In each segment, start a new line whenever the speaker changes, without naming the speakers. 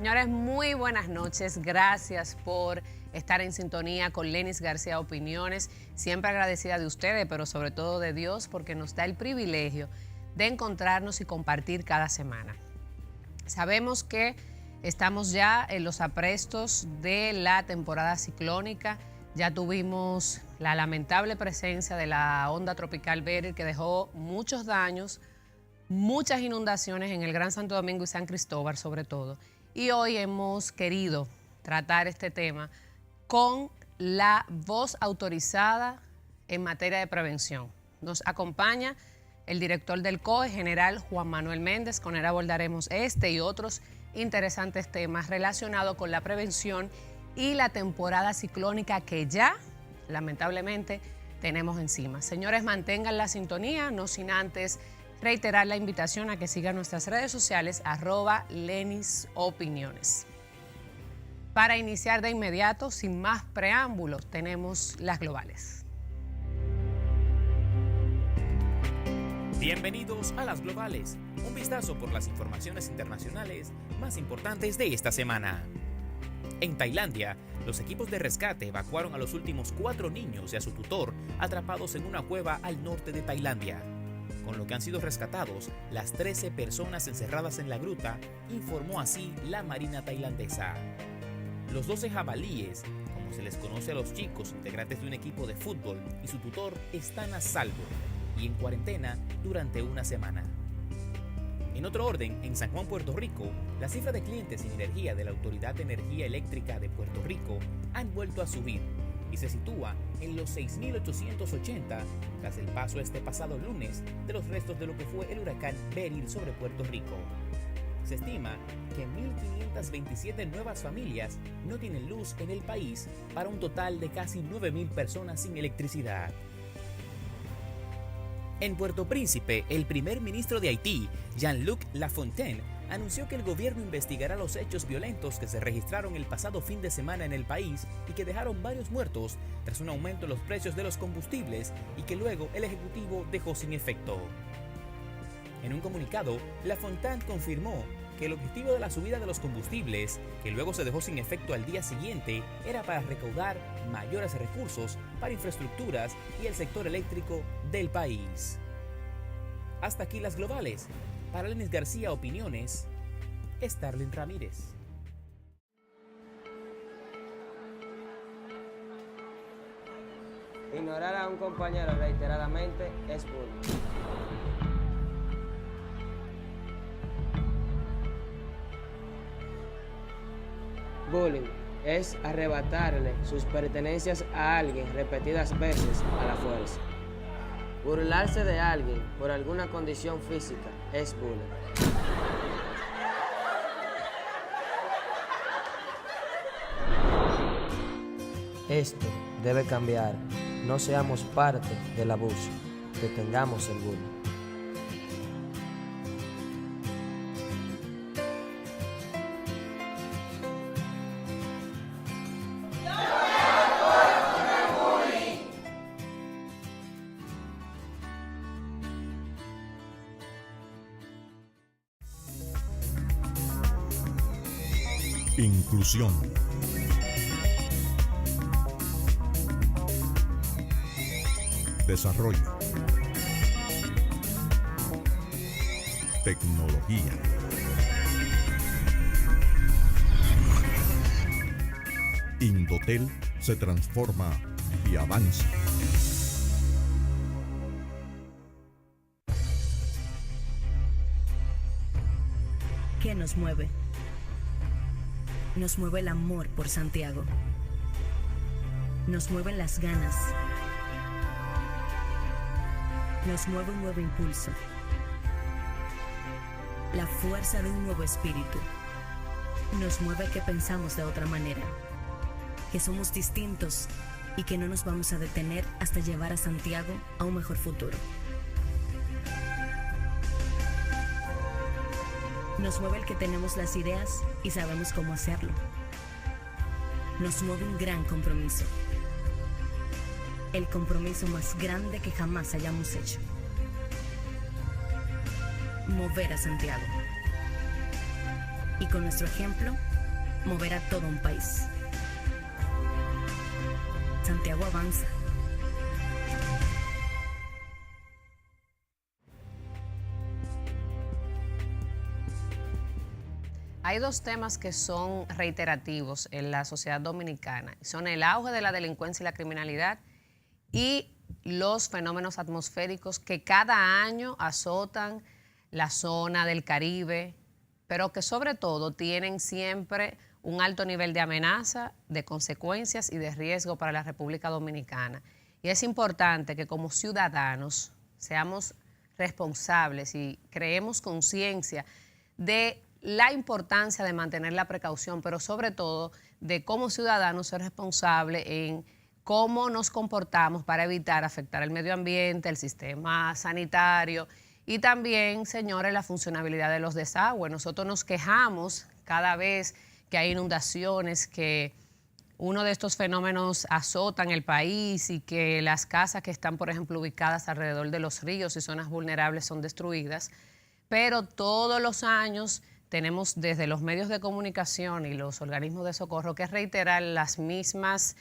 Señores, muy buenas noches. Gracias por estar en sintonía con Lenis García Opiniones. Siempre agradecida de ustedes, pero sobre todo de Dios, porque nos da el privilegio de encontrarnos y compartir cada semana. Sabemos que estamos ya en los aprestos de la temporada ciclónica. Ya tuvimos la lamentable presencia de la onda tropical Beryl, que dejó muchos daños, muchas inundaciones en el Gran Santo Domingo y San Cristóbal sobre todo. Y hoy hemos querido tratar este tema con la voz autorizada en materia de prevención. Nos acompaña el director del COE, general Juan Manuel Méndez. Con él abordaremos este y otros interesantes temas relacionados con la prevención y la temporada ciclónica que ya, lamentablemente, tenemos encima. Señores, mantengan la sintonía, no sin antes reiterar la invitación a que sigan nuestras redes sociales, @LenisOpiniones. Para iniciar de inmediato, sin más preámbulos, tenemos las globales.
Bienvenidos a las globales, un vistazo por las informaciones internacionales más importantes de esta semana. En Tailandia, los equipos de rescate evacuaron a los últimos 4 niños y a su tutor atrapados en una cueva al norte de Tailandia. Con lo que han sido rescatados las 13 personas encerradas en la gruta, informó así la Marina tailandesa. Los 12 jabalíes, como se les conoce a los chicos integrantes de un equipo de fútbol, y su tutor están a salvo y en cuarentena durante una semana. En otro orden, en San Juan, Puerto Rico, la cifra de clientes sin energía de la Autoridad de Energía Eléctrica de Puerto Rico han vuelto a subir y se sitúa en los 6.880 tras el paso este pasado lunes de los restos de lo que fue el huracán Beryl sobre Puerto Rico. Se estima que 1.527 nuevas familias no tienen luz en el país, para un total de casi 9.000 personas sin electricidad. En Puerto Príncipe, el primer ministro de Haití, Jean-Luc Lafontaine, anunció que el gobierno investigará los hechos violentos que se registraron el pasado fin de semana en el país y que dejaron varios muertos tras un aumento en los precios de los combustibles y que luego el ejecutivo dejó sin efecto. En un comunicado, Lafontaine confirmó que el objetivo de la subida de los combustibles, que luego se dejó sin efecto al día siguiente, era para recaudar mayores recursos para infraestructuras y el sector eléctrico del país. Hasta aquí las globales. Para Lenis García Opiniones, Starlin Ramírez.
Ignorar a un compañero reiteradamente es bullying. Bullying es arrebatarle sus pertenencias a alguien repetidas veces a la fuerza. Burlarse de alguien por alguna condición física es bullying. Esto debe cambiar. No seamos parte del abuso. Detengamos el bullying.
Inclusión. Desarrollo. Tecnología. Indotel se transforma y avanza.
¿Qué nos mueve? Nos mueve el amor por Santiago. Nos mueven las ganas. Nos mueve un nuevo impulso. La fuerza de un nuevo espíritu. Nos mueve que pensamos de otra manera. Que somos distintos y que no nos vamos a detener hasta llevar a Santiago a un mejor futuro. Nos mueve el que tenemos las ideas y sabemos cómo hacerlo. Nos mueve un gran compromiso. El compromiso más grande que jamás hayamos hecho. Mover a Santiago. Y con nuestro ejemplo, mover a todo un país. Santiago avanza.
Hay dos temas que son reiterativos en la sociedad dominicana. Son el auge de la delincuencia y la criminalidad y los fenómenos atmosféricos que cada año azotan la zona del Caribe, pero que sobre todo tienen siempre un alto nivel de amenaza, de consecuencias y de riesgo para la República Dominicana. Y es importante que como ciudadanos seamos responsables y creemos conciencia de la importancia de mantener la precaución, pero sobre todo de como ciudadanos ser responsables en cómo nos comportamos para evitar afectar el medio ambiente, el sistema sanitario y también, señores, la funcionabilidad de los desagües. Nosotros nos quejamos cada vez que hay inundaciones, que uno de estos fenómenos azotan el país y que las casas que están, por ejemplo, ubicadas alrededor de los ríos y zonas vulnerables son destruidas, pero todos los años tenemos desde los medios de comunicación y los organismos de socorro que reiterar las mismas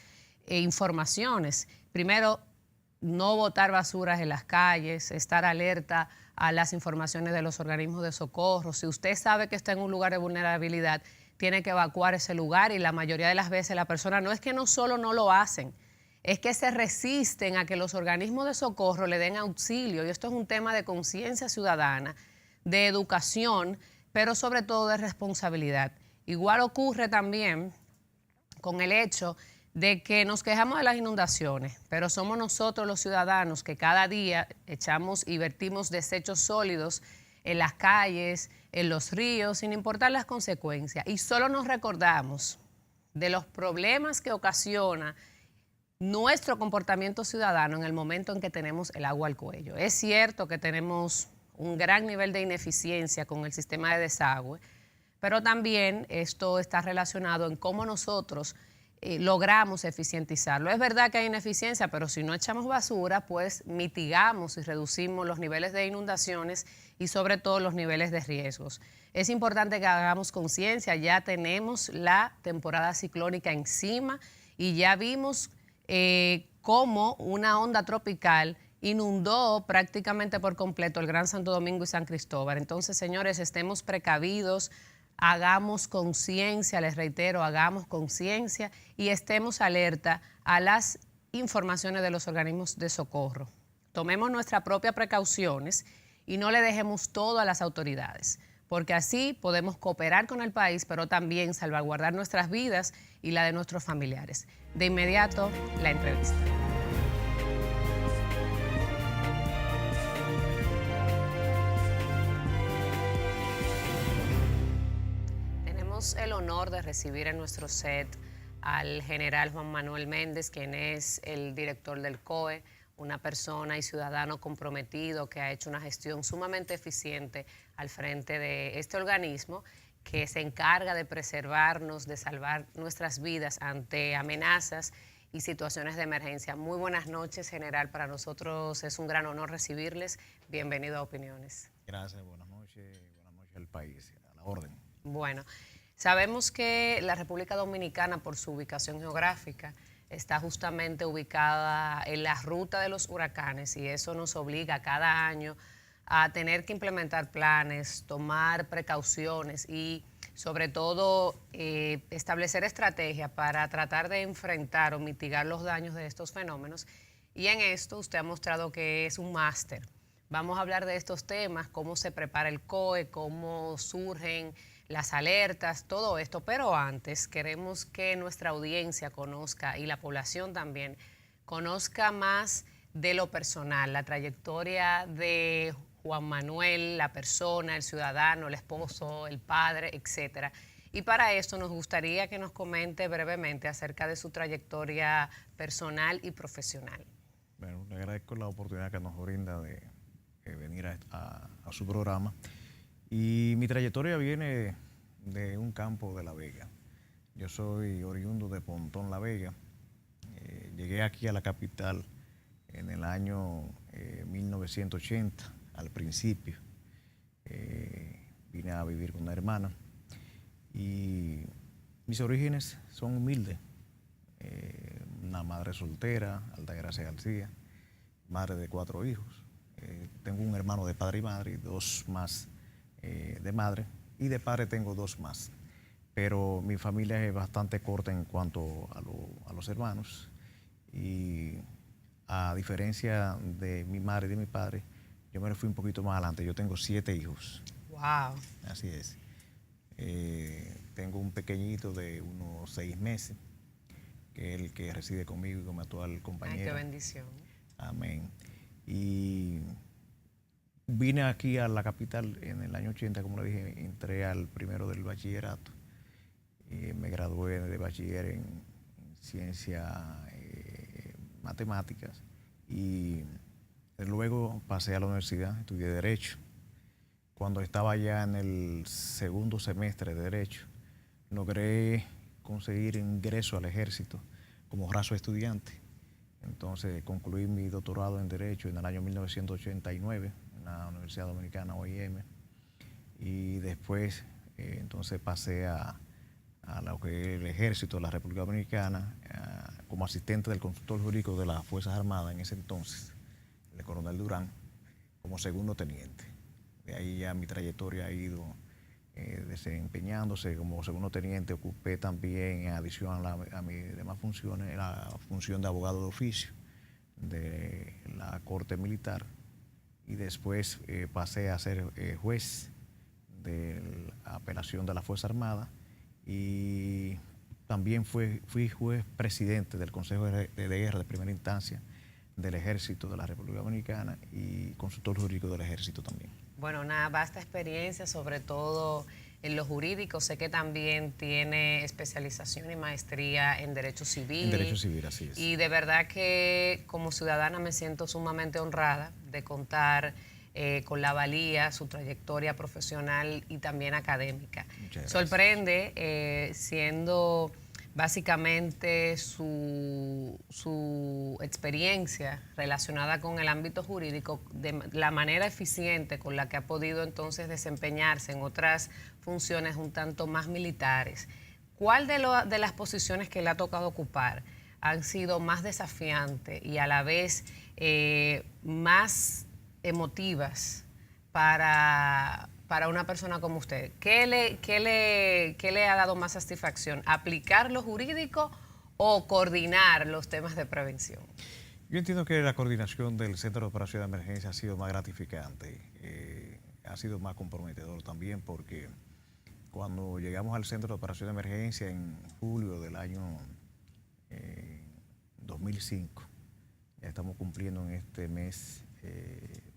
informaciones. Primero, no botar basuras en las calles, estar alerta a las informaciones de los organismos de socorro. Si usted sabe que está en un lugar de vulnerabilidad, tiene que evacuar ese lugar y la mayoría de las veces la persona no es que no solo no lo hacen, es que se resisten a que los organismos de socorro le den auxilio. Y esto es un tema de conciencia ciudadana, de educación, pero sobre todo de responsabilidad. Igual ocurre también con el hecho de que nos quejamos de las inundaciones, pero somos nosotros los ciudadanos que cada día echamos y vertimos desechos sólidos en las calles, en los ríos, sin importar las consecuencias. Y solo nos recordamos de los problemas que ocasiona nuestro comportamiento ciudadano en el momento en que tenemos el agua al cuello. Es cierto que tenemos un gran nivel de ineficiencia con el sistema de desagüe, pero también esto está relacionado en cómo nosotros logramos eficientizarlo. Es verdad que hay ineficiencia, pero si no echamos basura, pues mitigamos y reducimos los niveles de inundaciones y sobre todo los niveles de riesgos. Es importante que hagamos conciencia, ya tenemos la temporada ciclónica encima y ya vimos cómo una onda tropical inundó prácticamente por completo el Gran Santo Domingo y San Cristóbal. Entonces, señores, estemos precavidos, hagamos conciencia, les reitero, hagamos conciencia y estemos alerta a las informaciones de los organismos de socorro. Tomemos nuestras propias precauciones y no le dejemos todo a las autoridades, porque así podemos cooperar con el país, pero también salvaguardar nuestras vidas y la de nuestros familiares. De inmediato, la entrevista. El honor de recibir en nuestro set al general Juan Manuel Méndez, quien es el director del COE, una persona y ciudadano comprometido que ha hecho una gestión sumamente eficiente al frente de este organismo que se encarga de preservarnos, de salvar nuestras vidas ante amenazas y situaciones de emergencia. Muy buenas noches, general. Para nosotros es un gran honor recibirles. Bienvenido a Opiniones.
Gracias, buenas noches al país, a la orden.
Bueno, sabemos que la República Dominicana, por su ubicación geográfica, está justamente ubicada en la ruta de los huracanes y eso nos obliga cada año a tener que implementar planes, tomar precauciones y sobre todo establecer estrategias para tratar de enfrentar o mitigar los daños de estos fenómenos. Y en esto usted ha mostrado que es un máster. Vamos a hablar de estos temas, cómo se prepara el COE, cómo surgen las alertas, todo esto, pero antes queremos que nuestra audiencia conozca y la población también conozca más de lo personal, la trayectoria de Juan Manuel, la persona, el ciudadano, el esposo, el padre, etcétera. Y para esto nos gustaría que nos comente brevemente acerca de su trayectoria personal y profesional.
Bueno, le agradezco la oportunidad que nos brinda de venir a su programa. Y mi trayectoria viene de un campo de La Vega. Yo soy oriundo de Pontón, La Vega. Llegué aquí a la capital en el año 1980, al principio. Vine a vivir con una hermana y Mis orígenes son humildes. Una madre soltera, Altagracia García, madre de 4 hijos. Tengo un hermano de padre y madre y 2 más de madre, y de padre tengo 2 más. Pero mi familia es bastante corta en cuanto a los hermanos, y a diferencia de mi madre y de mi padre, yo me fui un poquito más adelante. Yo tengo 7 hijos.
Wow.
Así es. Tengo un pequeñito de unos 6 meses, que es el que reside conmigo y con mi actual compañera.
Ay, qué bendición.
Amén. Y vine aquí a la capital en el año 80, como le dije, entré al primero del bachillerato. Me gradué de bachiller en ciencia, matemáticas, y luego pasé a la universidad, estudié Derecho. Cuando estaba ya en el segundo semestre de Derecho, logré conseguir ingreso al ejército como raso estudiante. Entonces concluí mi doctorado en Derecho en el año 1989 en la Universidad Dominicana, OIM, y después entonces pasé a lo que es el Ejército de la República Dominicana como asistente del consultor jurídico de las Fuerzas Armadas en ese entonces, el coronel Durán, como segundo teniente. De ahí ya mi trayectoria ha ido desempeñándose como segundo teniente. Ocupé también, en adición a mis demás funciones, la función de abogado de oficio de la Corte Militar, y después pasé a ser juez de la apelación de la Fuerza Armada, y también fui juez presidente del Consejo de Guerra de primera instancia del Ejército de la República Dominicana y consultor jurídico del Ejército también.
Bueno, una vasta experiencia, sobre todo en lo jurídico. Sé que también tiene especialización y maestría en Derecho Civil.
En Derecho Civil, así es.
Y de verdad que como ciudadana me siento sumamente honrada de contar con la valía, su trayectoria profesional y también académica.
Muchas gracias.
Sorprende, siendo básicamente su experiencia relacionada con el ámbito jurídico, de la manera eficiente con la que ha podido entonces desempeñarse en otras funciones un tanto más militares. ¿Cuál de las posiciones que le ha tocado ocupar han sido más desafiantes y a la vez más emotivas para una persona como usted? ¿Qué le ha dado más satisfacción? ¿Aplicar lo jurídico o coordinar los temas de prevención?
Yo entiendo que la coordinación del Centro de Operación de Emergencia ha sido más gratificante, ha sido más comprometedor también, porque cuando llegamos al Centro de Operación de Emergencia en julio del año 2005, ya estamos cumpliendo en este mes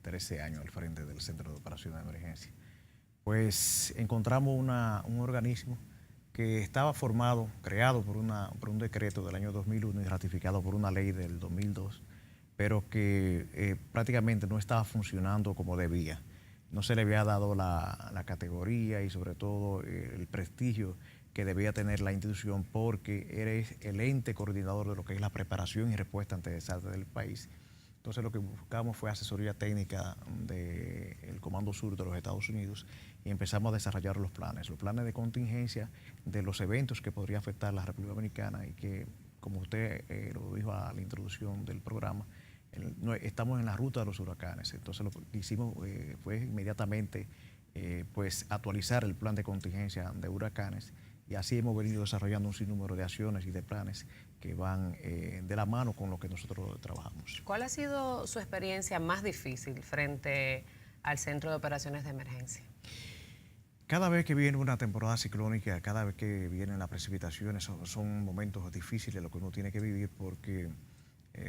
13 años al frente del Centro de Operación de Emergencia, pues encontramos un organismo que estaba formado, creado por un decreto del año 2001 y ratificado por una ley del 2002, pero que prácticamente no estaba funcionando como debía. No se le había dado la categoría y sobre todo el prestigio que debía tener la institución, porque eres el ente coordinador de lo que es la preparación y respuesta ante desastres del país. Entonces lo que buscamos fue asesoría técnica del Comando Sur de los Estados Unidos, y empezamos a desarrollar los planes de contingencia de los eventos que podría afectar a la República Dominicana, y que, como usted lo dijo a la introducción del programa, estamos en la ruta de los huracanes. Entonces lo que hicimos fue inmediatamente pues actualizar el plan de contingencia de huracanes, y así hemos venido desarrollando un sinnúmero de acciones y de planes que van de la mano con lo que nosotros trabajamos.
¿Cuál ha sido su experiencia más difícil frente al Centro de Operaciones de Emergencia?
Cada vez que viene una temporada ciclónica, cada vez que vienen las precipitaciones, son momentos difíciles lo que uno tiene que vivir, porque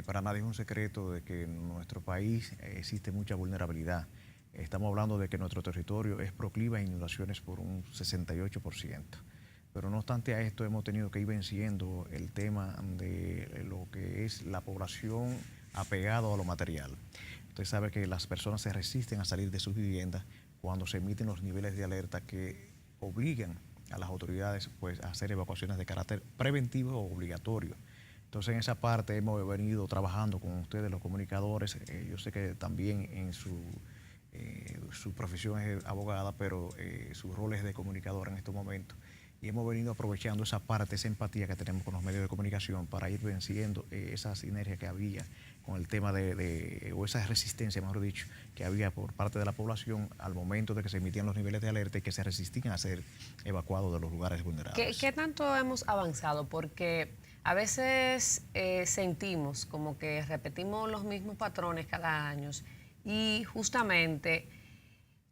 para nadie es un secreto de que en nuestro país existe mucha vulnerabilidad. Estamos hablando de que nuestro territorio es proclive a inundaciones por un 68%. Pero no obstante a esto, hemos tenido que ir venciendo el tema de lo que es la población apegada a lo material. Usted sabe que las personas se resisten a salir de sus viviendas cuando se emiten los niveles de alerta que obligan a las autoridades pues, a hacer evacuaciones de carácter preventivo o obligatorio. Entonces, en esa parte hemos venido trabajando con ustedes, los comunicadores. Yo sé que también en su profesión es abogada, pero su rol es de comunicador en estos momentos. y hemos venido aprovechando esa parte, esa empatía que tenemos con los medios de comunicación para ir venciendo esa sinergia que había con el tema o esa resistencia, mejor dicho, que había por parte de la población al momento de que se emitían los niveles de alerta y que se resistían a ser evacuados de los lugares vulnerables.
¿Qué tanto hemos avanzado? Porque a veces sentimos como que repetimos los mismos patrones cada año y justamente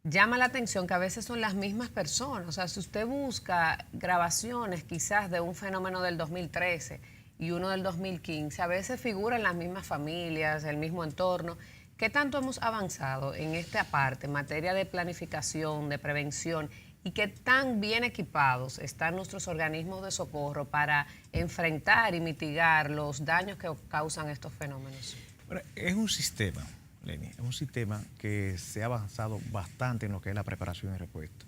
llama la atención que a veces son las mismas personas. O sea, si usted busca grabaciones quizás de un fenómeno del 2013 y uno del 2015, a veces figuran las mismas familias, el mismo entorno. ¿Qué tanto hemos avanzado en esta parte, en materia de planificación, de prevención, y qué tan bien equipados están nuestros organismos de socorro para enfrentar y mitigar los daños que causan estos fenómenos?
Bueno, es un sistema, Leni, es un sistema que se ha avanzado bastante en lo que es la preparación y respuesta.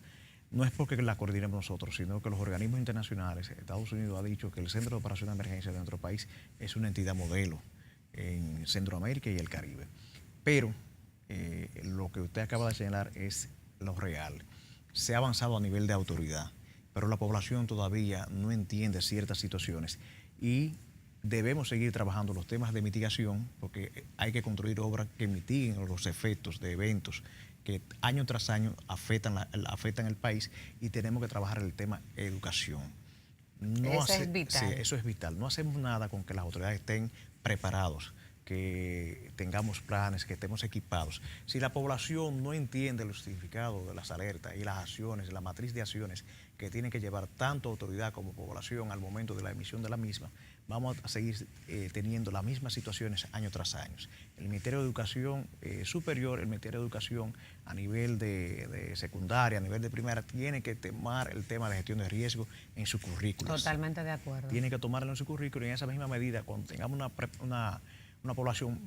No es porque la coordinemos nosotros, sino que los organismos internacionales, Estados Unidos ha dicho que el Centro de Operaciones de Emergencia de nuestro país es una entidad modelo en Centroamérica y el Caribe. Pero lo que usted acaba de señalar es lo real. Se ha avanzado a nivel de autoridad, pero la población todavía no entiende ciertas situaciones y debemos seguir trabajando los temas de mitigación porque hay que construir obras que mitiguen los efectos de eventos que año tras año afectan el país y tenemos que trabajar el tema educación.
Eso es vital.
Sí, eso es vital. No hacemos nada con que las autoridades estén preparados, que tengamos planes, que estemos equipados. Si la población no entiende el significado de las alertas y las acciones, la matriz de acciones que tienen que llevar tanto autoridad como población al momento de la emisión de la misma, vamos a seguir teniendo las mismas situaciones año tras año. El Ministerio de Educación Superior, el Ministerio de Educación a nivel de secundaria, a nivel de primaria, tiene que tomar el tema de gestión de riesgo en su currículo.
Totalmente de acuerdo.
Tiene que tomarlo en su currículo y en esa misma medida, cuando tengamos una población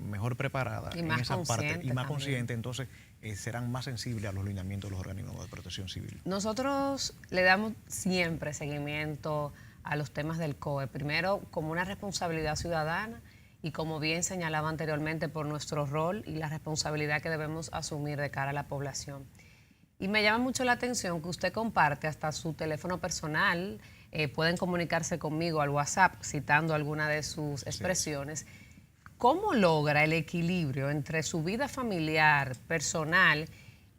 mejor preparada
y
en
más
esa parte y más
también
consciente, entonces serán más sensibles a los lineamientos de los organismos de protección civil.
Nosotros le damos siempre seguimiento a los temas del COE, primero como una responsabilidad ciudadana y como bien señalaba anteriormente por nuestro rol y la responsabilidad que debemos asumir de cara a la población. Y me llama mucho la atención que usted comparte hasta su teléfono personal, pueden comunicarse conmigo al WhatsApp citando alguna de sus expresiones. Sí. ¿Cómo logra el equilibrio entre su vida familiar, personal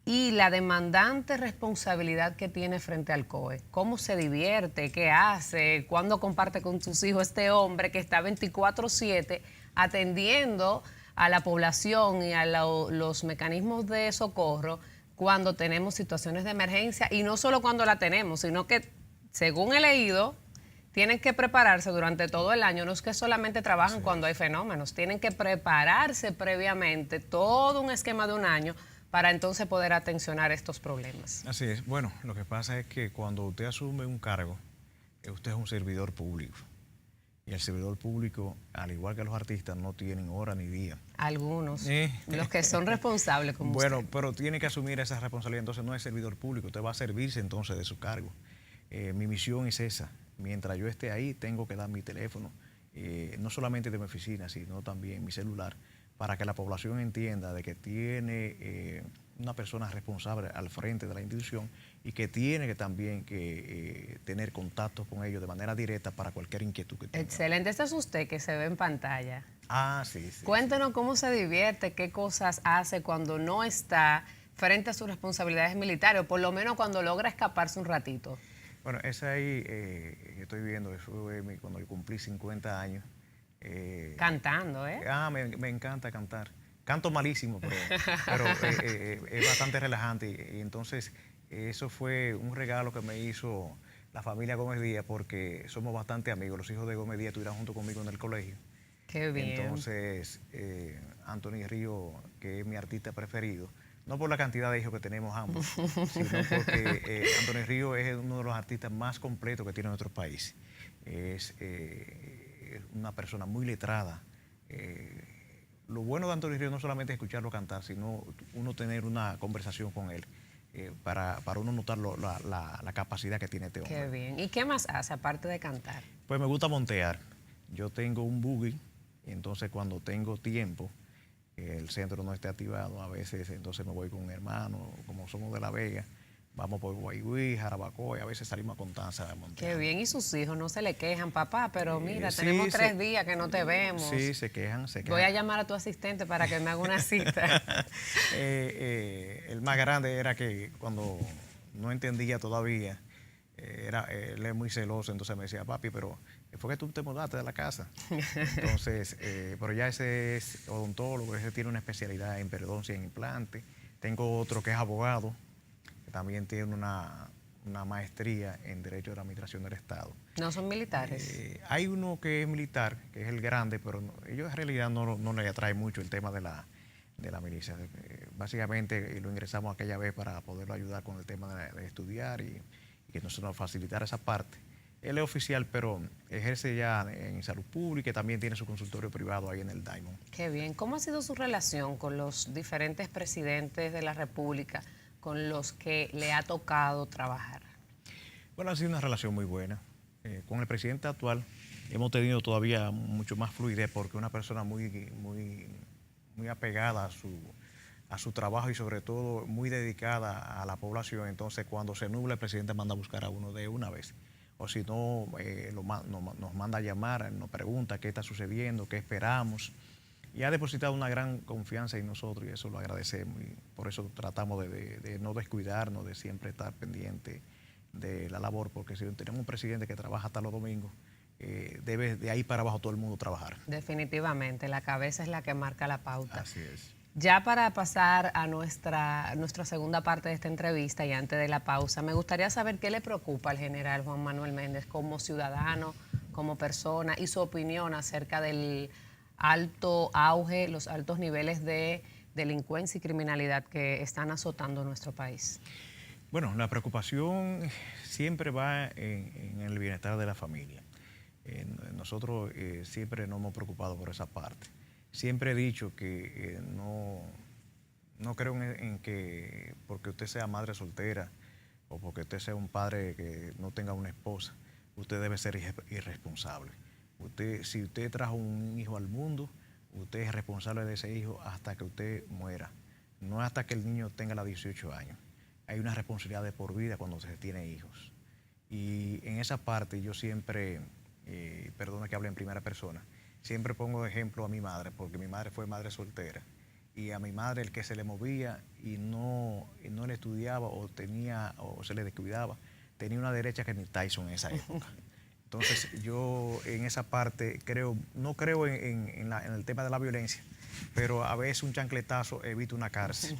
y la demandante responsabilidad que tiene frente al COE? ¿Cómo se divierte? ¿Qué hace? ¿Cuándo comparte con sus hijos este hombre que está 24/7 atendiendo a la población y a los mecanismos de socorro cuando tenemos situaciones de emergencia? Y no solo cuando la tenemos, sino que, según he leído, tienen que prepararse durante todo el año. No es que solamente trabajan cuando hay fenómenos, tienen que prepararse previamente todo un esquema de un año para entonces poder atencionar estos problemas.
Así es. Bueno, lo que pasa es que cuando usted asume un cargo, usted es un servidor público. Y el servidor público, al igual que los artistas, no tienen hora ni día.
Algunos, los que son responsables como
bueno,
usted.
Pero tiene que asumir esa responsabilidad, entonces no es servidor público, usted va a servirse entonces de su cargo. Mi misión es esa. Mientras yo esté ahí, tengo que dar mi teléfono, no solamente de mi oficina, sino también mi celular, para que la población entienda de que tiene una persona responsable al frente de la institución y que tiene que también tener contacto con ellos de manera directa para cualquier inquietud que tenga.
Excelente. Este es usted que se ve en pantalla.
Ah, sí.
Cuéntenos cómo se divierte, qué cosas hace cuando no está frente a sus responsabilidades militares, o por lo menos cuando logra escaparse un ratito.
Bueno, esa ahí que estoy viendo, eso fue cuando yo cumplí 50 años.
Cantando, ¿eh?
Me encanta cantar. Canto malísimo, pero es bastante relajante. Y entonces, eso fue un regalo que me hizo la familia Gómez Díaz, porque somos bastante amigos. Los hijos de Gómez Díaz estuvieron junto conmigo en el colegio.
Qué bien.
Entonces, Anthony Río, que es mi artista preferido, no por la cantidad de hijos que tenemos ambos, sino porque Anthony Río es uno de los artistas más completos que tiene nuestro país. Es una persona muy letrada. Lo bueno de Anthony Río no solamente es escucharlo cantar, sino uno tener una conversación con él para uno notar la capacidad que tiene este hombre.
Qué bien. ¿Y qué más hace aparte de cantar?
Pues me gusta montear. Yo tengo un buggy y entonces cuando tengo tiempo, el centro no esté activado, a veces entonces me voy con un hermano, como somos de La Vega, vamos por Guayguí, Jarabacoa, y a veces salimos a Constanza de Montejo.
Qué bien, y sus hijos no se le quejan, papá, pero mira,
Sí,
tenemos 3 días que no te vemos.
Sí, se quejan.
Voy a llamar a tu asistente para que me haga una cita.
El más grande era que cuando no entendía todavía, él es muy celoso, entonces me decía, papi, pero fue que tú te mudaste de la casa. Entonces, pero ya ese es odontólogo, ese tiene una especialidad en periodoncia y en implante. Tengo otro que es abogado, que también tiene una maestría en Derecho de la Administración del Estado.
¿No son militares?
Hay uno que es militar, que es el grande, pero ellos en realidad no le atrae mucho el tema de la milicia. Básicamente lo ingresamos aquella vez para poderlo ayudar con el tema de estudiar y que nos facilitara esa parte. Él es oficial, pero ejerce ya en salud pública y también tiene su consultorio privado ahí en el Diamond.
Qué bien. ¿Cómo ha sido su relación con los diferentes presidentes de la República con los que le ha tocado trabajar?
Bueno, ha sido una relación muy buena. Con el presidente actual hemos tenido todavía mucho más fluidez porque es una persona muy apegada a su trabajo y sobre todo muy dedicada a la población. Entonces, cuando se nubla, el presidente manda a buscar a uno de una vez. O si no, nos manda a llamar, nos pregunta qué está sucediendo, qué esperamos. Y ha depositado una gran confianza en nosotros y eso lo agradecemos. Y por eso tratamos de no descuidarnos, de siempre estar pendiente de la labor, porque si tenemos un presidente que trabaja hasta los domingos, debe de ahí para abajo todo el mundo trabajar.
Definitivamente, la cabeza es la que marca la pauta.
Así es.
Ya para pasar a nuestra segunda parte de esta entrevista y antes de la pausa, me gustaría saber qué le preocupa al general Juan Manuel Méndez como ciudadano, como persona y su opinión acerca del alto auge, los altos niveles de delincuencia y criminalidad que están azotando nuestro país.
Bueno, la preocupación siempre va en el bienestar de la familia. Nosotros siempre nos hemos preocupado por esa parte. Siempre he dicho que no creo en que porque usted sea madre soltera o porque usted sea un padre que no tenga una esposa, usted debe ser irresponsable. Si usted trajo un hijo al mundo, usted es responsable de ese hijo hasta que usted muera, no hasta que el niño tenga los 18 años. Hay una responsabilidad de por vida cuando se tiene hijos. Y en esa parte yo siempre, perdona que hable en primera persona, siempre pongo de ejemplo a mi madre, porque mi madre fue madre soltera. Y a mi madre el que se le movía y no le estudiaba o se le descuidaba, tenía una derecha que ni Tyson en esa época. Entonces yo en esa parte no creo en el tema de la violencia, pero a veces un chancletazo evita una cárcel.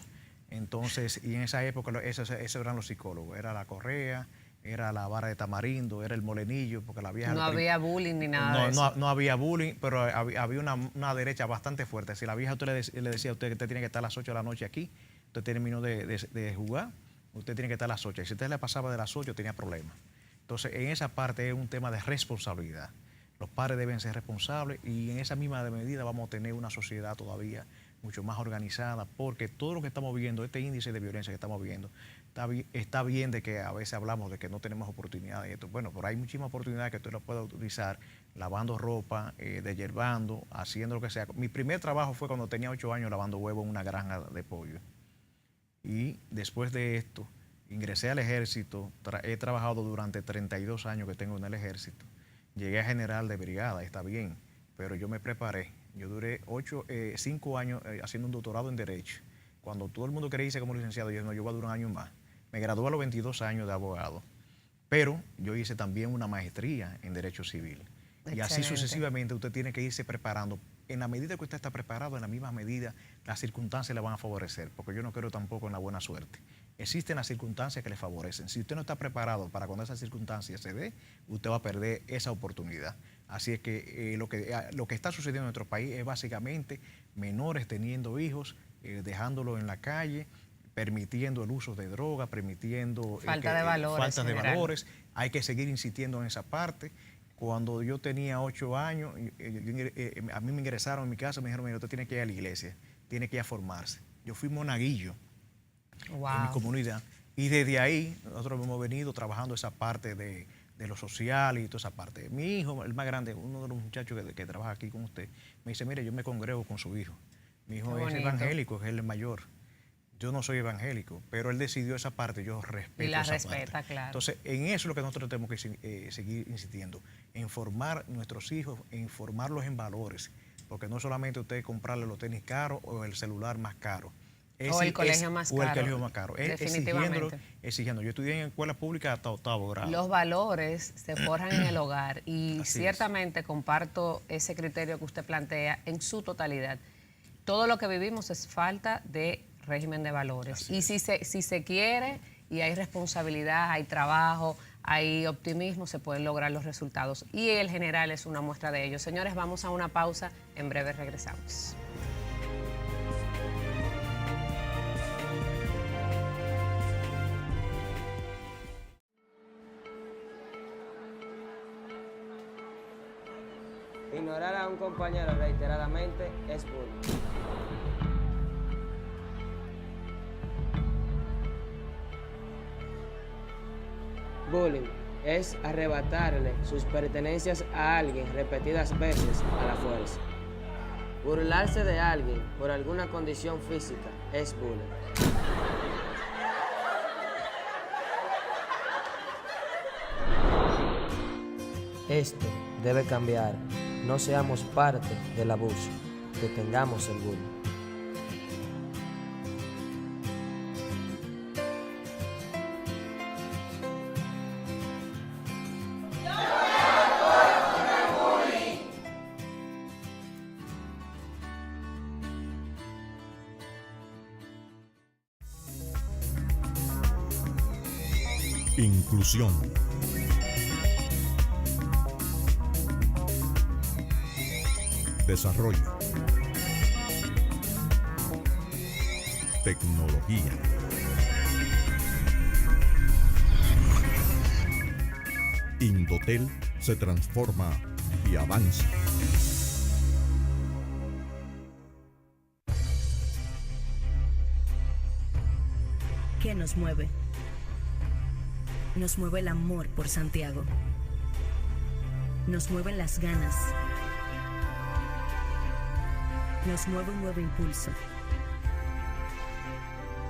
Entonces, y en esa época esos eran los psicólogos, era la correa, era la vara de tamarindo, era el molenillo, porque la vieja...
No había bullying ni nada de eso.
No había bullying, pero había una derecha bastante fuerte. Si la vieja usted le decía a usted que usted tiene que estar a las 8 de la noche aquí, usted terminó de jugar, usted tiene que estar a las 8. Y si usted le pasaba de las 8, tenía problemas. Entonces, en esa parte es un tema de responsabilidad. Los padres deben ser responsables y en esa misma medida vamos a tener una sociedad todavía mucho más organizada, porque todo lo que estamos viendo, este índice de violencia que estamos viendo, está bien de que a veces hablamos de que no tenemos oportunidades y esto. Bueno, pero hay muchísimas oportunidades que usted lo puede utilizar lavando ropa, desyerbando, haciendo lo que sea. Mi primer trabajo fue cuando tenía 8 años lavando huevos en una granja de pollo. Y después de esto, ingresé al ejército, he trabajado durante 32 años que tengo en el ejército. Llegué a general de brigada, está bien, pero yo me preparé. Yo duré 5 años haciendo un doctorado en Derecho. Cuando todo el mundo quería irse como licenciado, yo dije, no, yo voy a durar un año más. Me gradué a los 22 años de abogado, pero yo hice también una maestría en Derecho Civil. Excelente. Y así sucesivamente usted tiene que irse preparando. En la medida que usted está preparado, en la misma medida, las circunstancias le van a favorecer, porque yo no creo tampoco en la buena suerte. Existen las circunstancias que le favorecen. Si usted no está preparado para cuando esas circunstancias se dé, usted va a perder esa oportunidad. Así es que lo que está sucediendo en nuestro país es básicamente menores teniendo hijos, dejándolos en la calle, permitiendo el uso de droga, permitiendo
falta de valores.
Hay que seguir insistiendo en esa parte. Cuando yo tenía 8 años, a mí me ingresaron en mi casa, me dijeron, mira, usted tiene que ir a la iglesia, tiene que ir a formarse. Yo fui monaguillo en mi comunidad y desde ahí nosotros hemos venido trabajando esa parte de lo social y toda esa parte. Mi hijo, el más grande, uno de los muchachos que trabaja aquí con usted, me dice, mire, yo me congrego con su hijo. Mi hijo es evangélico, es el mayor. yo no soy evangélico, pero él decidió esa parte, yo respeto
Y la
esa
respeta,
parte.
claro.
Entonces, en eso es lo que nosotros tenemos que seguir insistiendo, en formar nuestros hijos, en formarlos en valores, porque no solamente usted comprarle los tenis caros o el celular más caro.
O el colegio más caro.
O el colegio más caro.
Definitivamente.
Exigiendo. Yo estudié en escuela pública hasta 8º grado.
Los valores se forjan en el hogar y
Así
ciertamente comparto ese criterio que usted plantea en su totalidad. Todo lo que vivimos es falta de régimen de valores.
Así
Y si se quiere y hay responsabilidad, hay trabajo, hay optimismo, se pueden lograr los resultados. Y el general es una muestra de ello. Señores, vamos a una pausa. En breve regresamos.
Ignorar a un compañero reiteradamente es bullying. Bullying es arrebatarle sus pertenencias a alguien repetidas veces a la fuerza. Burlarse de alguien por alguna condición física es bullying. Esto debe cambiar. No seamos parte del abuso. Detengamos el bullying.
Inclusión. Desarrollo. Tecnología. Indotel se transforma y avanza.
¿Qué nos mueve? Nos mueve el amor por Santiago. Nos mueven las ganas. Nos mueve un nuevo impulso.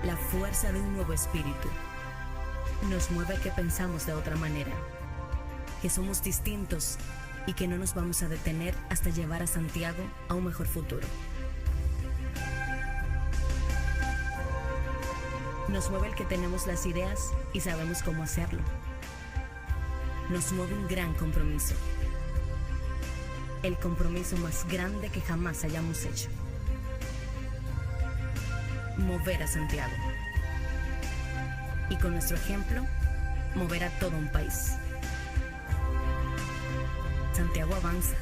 La fuerza de un nuevo espíritu. Nos mueve que pensamos de otra manera. Que somos distintos y que no nos vamos a detener hasta llevar a Santiago a un mejor futuro. Nos mueve el que tenemos las ideas y sabemos cómo hacerlo. Nos mueve un gran compromiso. El compromiso más grande que jamás hayamos hecho. Mover a Santiago. Y con nuestro ejemplo, mover a todo un país. Santiago avanza.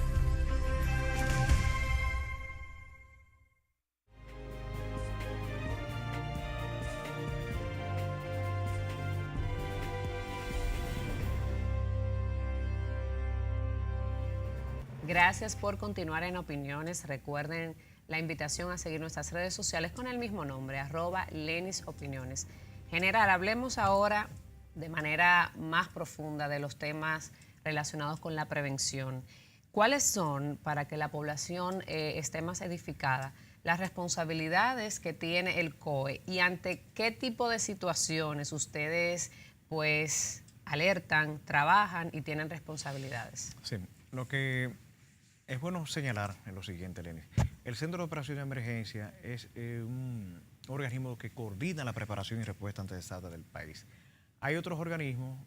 Gracias por continuar en Opiniones. Recuerden la invitación a seguir nuestras redes sociales con el mismo nombre, @LenisOpiniones. General, hablemos ahora de manera más profunda de los temas relacionados con la prevención. ¿Cuáles son, para que la población esté más edificada, las responsabilidades que tiene el COE y ante qué tipo de situaciones ustedes pues alertan, trabajan y tienen responsabilidades?
Sí, lo que es bueno señalar es lo siguiente, Lenis. El Centro de Operaciones de Emergencia es un organismo que coordina la preparación y respuesta ante desastres del país. Hay otros organismos,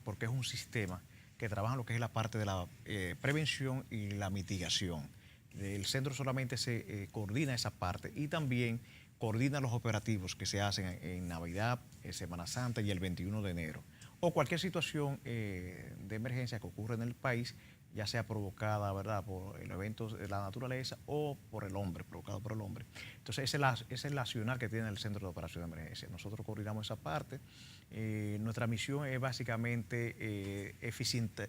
porque es un sistema, que trabajan lo que es la parte de la prevención y la mitigación. El centro solamente se coordina esa parte y también coordina los operativos que se hacen en Navidad, Semana Santa y el 21 de enero. O cualquier situación de emergencia que ocurre en el país, ya sea provocada, ¿verdad?, por el evento de la naturaleza o por el hombre, provocado por el hombre. Entonces, ese es el accionar que tiene el Centro de Operaciones de Emergencia. Nosotros coordinamos esa parte. Nuestra misión es básicamente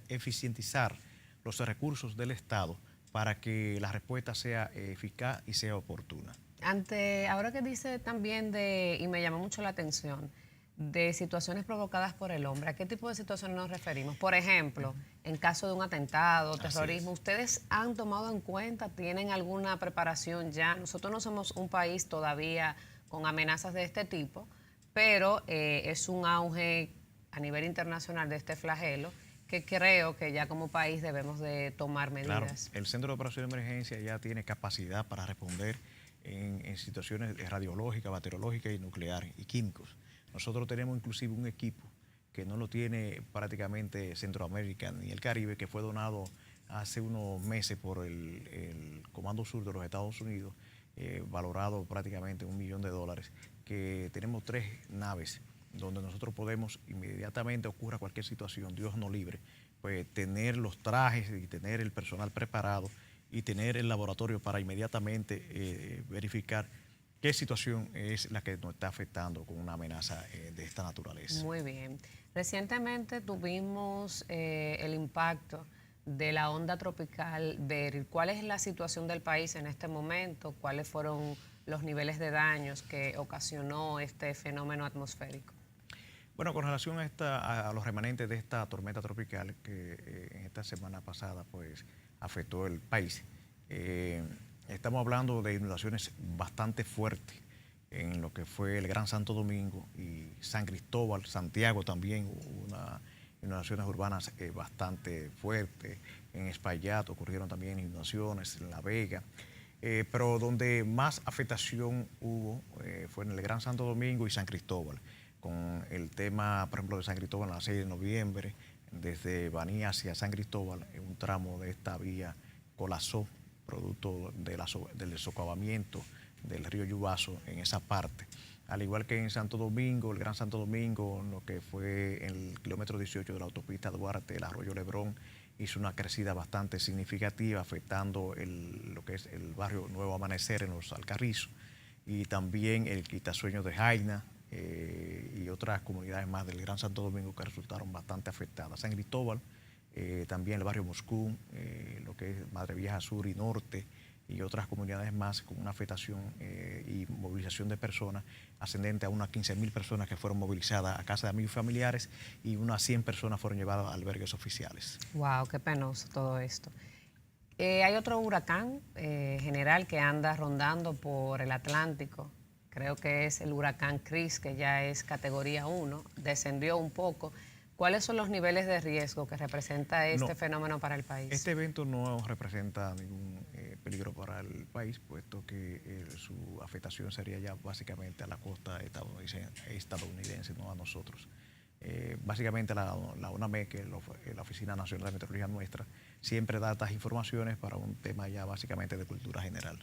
eficientizar los recursos del Estado para que la respuesta sea eficaz y sea oportuna.
Ahora que dice también y me llamó mucho la atención, de situaciones provocadas por el hombre, ¿a qué tipo de situaciones nos referimos? Por ejemplo, en caso de un atentado, terrorismo, ¿ustedes han tomado en cuenta, tienen alguna preparación ya? Nosotros no somos un país todavía con amenazas de este tipo, pero es un auge a nivel internacional de este flagelo que creo que ya como país debemos de tomar medidas.
Claro, el Centro de Operaciones de Emergencia ya tiene capacidad para responder en situaciones radiológicas, bacteriológicas y nucleares y químicos. Nosotros tenemos inclusive un equipo que no lo tiene prácticamente Centroamérica ni el Caribe, que fue donado hace unos meses por el Comando Sur de los Estados Unidos, valorado prácticamente $1 millón, que tenemos 3 naves donde nosotros podemos, inmediatamente ocurra cualquier situación, Dios nos libre, pues tener los trajes y tener el personal preparado y tener el laboratorio para inmediatamente verificar qué situación es la que nos está afectando con una amenaza de esta naturaleza.
Muy bien. Recientemente tuvimos el impacto de la onda tropical Beryl. ¿Cuál es la situación del país en este momento? ¿Cuáles fueron los niveles de daños que ocasionó este fenómeno atmosférico?
Bueno, con relación a los remanentes de esta tormenta tropical que en esta semana pasada pues afectó el país, estamos hablando de inundaciones bastante fuertes en lo que fue el Gran Santo Domingo y San Cristóbal, Santiago también hubo unas inundaciones urbanas bastante fuertes. En Espaillat ocurrieron también inundaciones, en La Vega. Pero donde más afectación hubo fue en el Gran Santo Domingo y San Cristóbal, con el tema, por ejemplo, de San Cristóbal a las 6 de noviembre, desde Baní hacia San Cristóbal, un tramo de esta vía colapsó, producto del socavamiento del río Yubaso en esa parte. Al igual que en Santo Domingo, el Gran Santo Domingo, lo que fue el kilómetro 18 de la autopista Duarte, el arroyo Lebrón, hizo una crecida bastante significativa, afectando lo que es el barrio Nuevo Amanecer en los Alcarrizos, y también el Quitasueño de Jaina, y otras comunidades más del Gran Santo Domingo que resultaron bastante afectadas. San Cristóbal, también el barrio Moscú, lo que es Madre Vieja Sur y Norte, y otras comunidades más con una afectación y movilización de personas ascendente a unas 15.000 personas que fueron movilizadas a casa de amigos y familiares, y unas 100 personas fueron llevadas a albergues oficiales.
Wow, qué penoso todo esto. Hay otro huracán general que anda rondando por el Atlántico. Creo que es el huracán Chris, que ya es categoría 1, descendió un poco. ¿Cuáles son los niveles de riesgo que representa este fenómeno para el país? Este
evento no representa ningún peligro para el país, puesto que su afectación sería ya básicamente a la costa estadounidense, no a nosotros. Básicamente la UNAMED, que es la Oficina Nacional de Meteorología nuestra, siempre da estas informaciones para un tema ya básicamente de cultura general.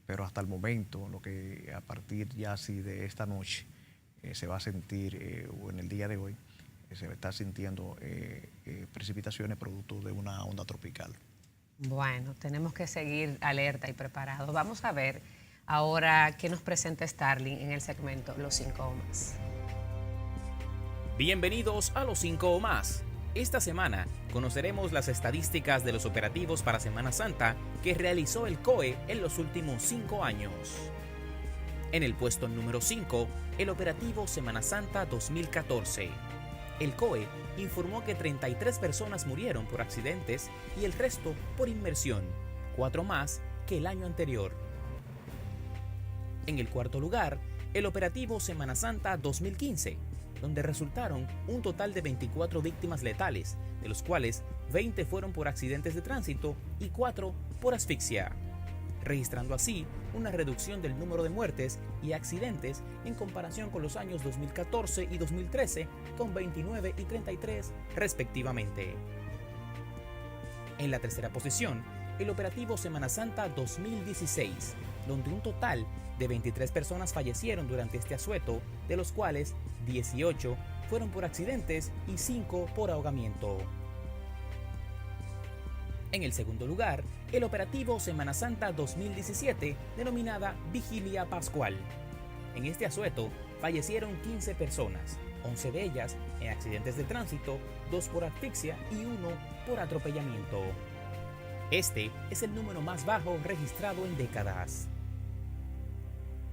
Pero hasta el momento, lo que a partir ya así de esta noche se va a sentir, o en el día de hoy, se está sintiendo precipitaciones producto de una onda tropical.
Bueno, tenemos que seguir alerta y preparados. Vamos a ver ahora qué nos presenta Starling en el segmento Los 5 o Más.
Bienvenidos a Los 5 o Más. Esta semana conoceremos las estadísticas de los operativos para Semana Santa que realizó el COE en los últimos 5 años. En el puesto número 5, el operativo Semana Santa 2014. El COE informó que 33 personas murieron por accidentes y el resto por inmersión, 4 más que el año anterior. En el cuarto lugar, el operativo Semana Santa 2015, donde resultaron un total de 24 víctimas letales, de los cuales 20 fueron por accidentes de tránsito y 4 por asfixia, registrando así una reducción del número de muertes y accidentes en comparación con los años 2014 y 2013, con 29 y 33 respectivamente. En la tercera posición, el operativo Semana Santa 2016, donde un total de 23 personas fallecieron durante este asueto, de los cuales 18 fueron por accidentes y 5 por ahogamiento. En el segundo lugar, el operativo Semana Santa 2017, denominada Vigilia Pascual. En este asueto fallecieron 15 personas, 11 de ellas en accidentes de tránsito, 2 por asfixia y 1 por atropellamiento. Este es el número más bajo registrado en décadas.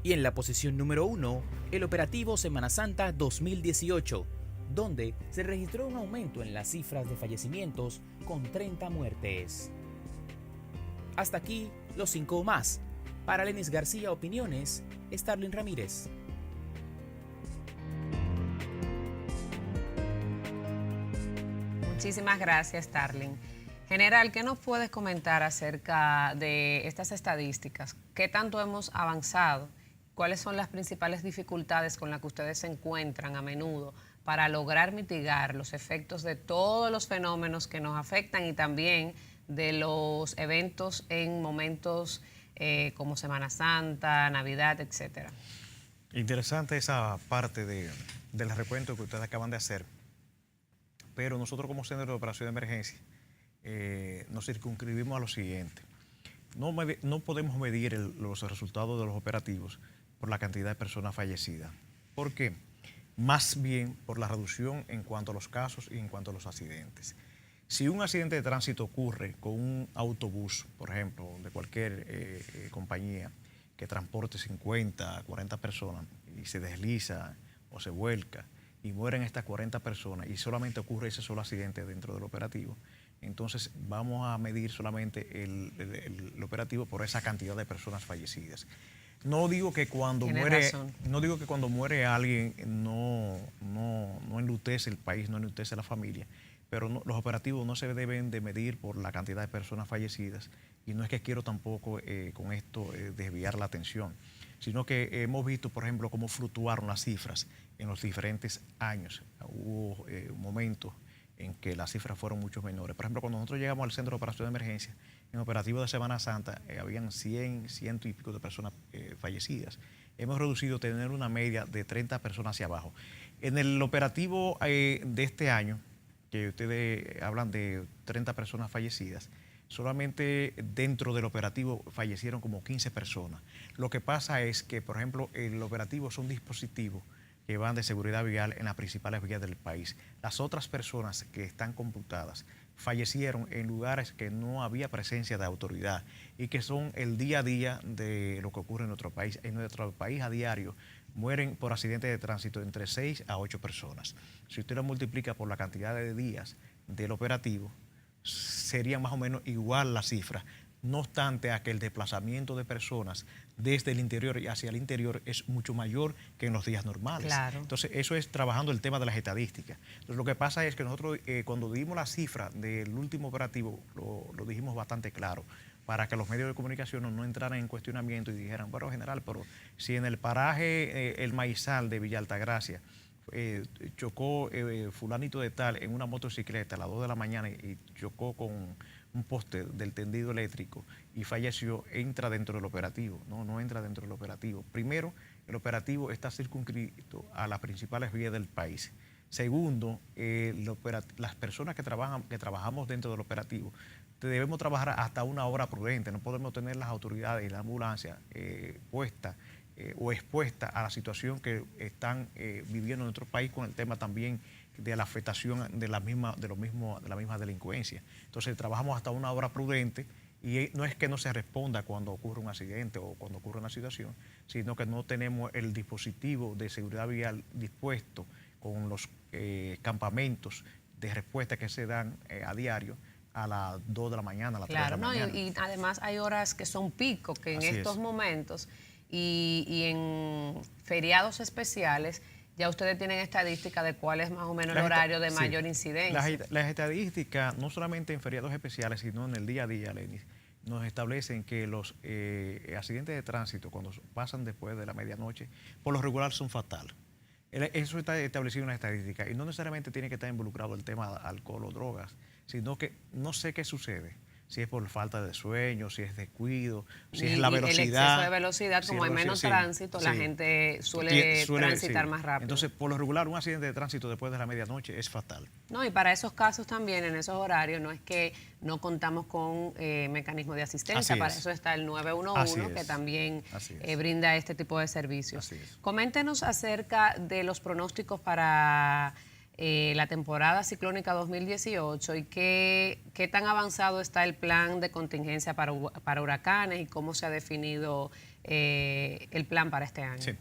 Y en la posición número 1, el operativo Semana Santa 2018, donde se registró un aumento en las cifras de fallecimientos con 30 muertes. Hasta aquí los 5 o más. Para Lenis García Opiniones, Starling Ramírez.
Muchísimas gracias, Starling. General, ¿qué nos puedes comentar acerca de estas estadísticas? ¿Qué tanto hemos avanzado? ¿Cuáles son las principales dificultades con las que ustedes se encuentran a menudo para lograr mitigar los efectos de todos los fenómenos que nos afectan y también de los eventos en momentos como Semana Santa, Navidad, etcétera?
Interesante esa parte del recuento que ustedes acaban de hacer, pero nosotros como Centro de Operación de Emergencia nos circunscribimos a lo siguiente. No podemos medir los resultados de los operativos por la cantidad de personas fallecidas. ¿Por qué? Más bien por la reducción en cuanto a los casos y en cuanto a los accidentes. Si un accidente de tránsito ocurre con un autobús, por ejemplo, de cualquier compañía que transporte 50, 40 personas y se desliza o se vuelca y mueren estas 40 personas y solamente ocurre ese solo accidente dentro del operativo, entonces vamos a medir solamente el operativo por esa cantidad de personas fallecidas. No digo que cuando muere alguien no enlutece el país, no enlutece la familia, pero los operativos no se deben de medir por la cantidad de personas fallecidas, y no es que quiero tampoco con esto desviar la atención, sino que hemos visto, por ejemplo, cómo fluctuaron las cifras en los diferentes años. Hubo momentos en que las cifras fueron mucho menores. Por ejemplo, cuando nosotros llegamos al Centro de Operación de Emergencia, en operativo de Semana Santa, habían 100 y pico de personas fallecidas. Hemos reducido tener una media de 30 personas hacia abajo. En el operativo de este año, que ustedes hablan de 30 personas fallecidas, solamente dentro del operativo fallecieron como 15 personas. Lo que pasa es que, por ejemplo, el operativo son dispositivos que van de seguridad vial en las principales vías del país. Las otras personas que están computadas fallecieron en lugares que no había presencia de autoridad y que son el día a día de lo que ocurre en nuestro país. En nuestro país a diario mueren por accidentes de tránsito entre 6 a 8 personas. Si usted lo multiplica por la cantidad de días del operativo, sería más o menos igual la cifra. No obstante a que el desplazamiento de personas desde el interior y hacia el interior es mucho mayor que en los días normales.
Claro.
Entonces, eso es trabajando el tema de las estadísticas. Entonces, lo que pasa es que nosotros cuando dimos la cifra del último operativo, lo dijimos bastante claro, para que los medios de comunicación no entraran en cuestionamiento y dijeran, bueno, general, pero si en el paraje El Maizal de Villa Altagracia chocó fulanito de tal en una motocicleta a las 2 de la mañana y chocó con un poste del tendido eléctrico y falleció, entra dentro del operativo. No entra dentro del operativo. Primero, el operativo está circunscrito a las principales vías del país. Segundo, las personas que trabajamos dentro del operativo debemos trabajar hasta una hora prudente. No podemos tener las autoridades y la ambulancia puestas o expuesta a la situación que están viviendo en nuestro país con el tema también de la afectación de la misma delincuencia. Entonces trabajamos hasta una hora prudente y no es que no se responda cuando ocurre un accidente o cuando ocurre una situación, sino que no tenemos el dispositivo de seguridad vial dispuesto con los campamentos de respuesta que se dan a diario a las 2 de la mañana, a las 3 de la mañana.
Y además hay horas que son pico, que en estos momentos y en feriados especiales ya ustedes tienen estadística de cuál es más o menos el horario de mayor incidencia.
Las estadísticas, no solamente en feriados especiales, sino en el día a día, Lenis, nos establecen que los accidentes de tránsito, cuando pasan después de la medianoche, por lo regular son fatales. Eso está establecido en la estadística y no necesariamente tiene que estar involucrado el tema de alcohol o drogas, sino que no sé qué sucede. Si es por falta de sueño, si es descuido, si es la velocidad.
El exceso de velocidad, como hay menos tránsito, la gente suele transitar más rápido.
Entonces, por lo regular, un accidente de tránsito después de la medianoche es fatal.
No, y para esos casos también, en esos horarios, no es que no contamos con mecanismos de asistencia. Para eso está el 911, que también brinda este tipo de servicios. Coméntenos acerca de los pronósticos para la temporada ciclónica 2018 y qué tan avanzado está el plan de contingencia para huracanes y cómo se ha definido el plan para este año.
Sí.